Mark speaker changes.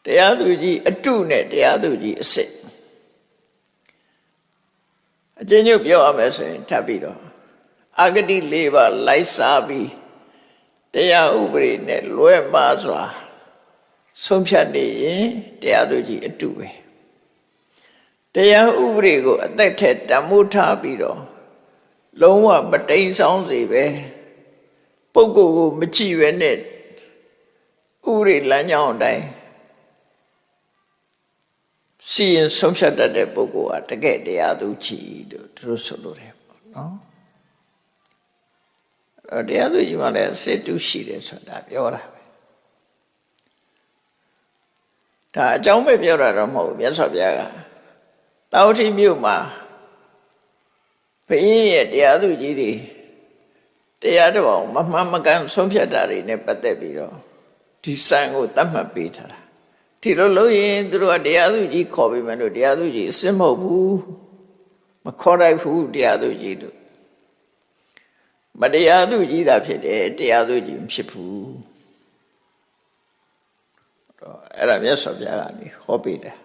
Speaker 1: တရားသူကြီးအတုနဲ့တရားသူကြီးအစစ်အကျဉ်းချုပ်ပြောရမယ်ဆိုရင်ထပ်ပြီးတော့အဂတိ၄ပါးလိုက်စားပြီးတရားဥပဒေနဲ့လွဲမှားစွာဆုံးဖြတ်နေရင်တရားသူကြီးအတုပဲတရားဥပဒေကိုအသက်ထက်တန်ဖိုးထားပြီးတော့လုံးဝမတိမ်ဆောင်းစေပဲပုဂ္ဂိုလ်ကိုမကြည့်ပဲနဲ့ဥပဒေလမ်းကြောင်းအတိုင်းစီရင်ဆုံးဖြတ်တတ်တဲ့ပုဂ္ဂိုလ်ဟာတကယ်တရားသူကြီးတို့သူတို့ဆိုလို့တယ်ပေါ့နော်တရားသူကြီးမှလည်းစေတုရှိတယ်ဆိုတာပြောတာပဲဒါအကြောင်းပဲပြောတာတော့မဟုတ်ဘူးမြတ်စွာဘုရားကတာဝတိမြို့မှာဘုရင်ရဲ့တရားသူကြီးတွေတရားတော်မမှန်မကန်ဆုံးဖြတ်တာတွေနဲ့ပတ်သက်ပြီးတော့ဒီစံကိုသတ်မှတ်ပေးထားတာဒီလိုလို့ရင်သူတို့ကတရားသူကြီးခေါ်ပြီးမှလို့တရားသူကြီးအစစ်မဟုတ်ဘူးမခေါ်လိုက်ဘူးတရားသူကြီးတို့မတရားသူကြီးသာဖြစ်တယ်တရားသူကြီးမဖြစ်ဘူးအဲ့ဒါမြတ်စွာဘုရားကနေဟောပေးတယ်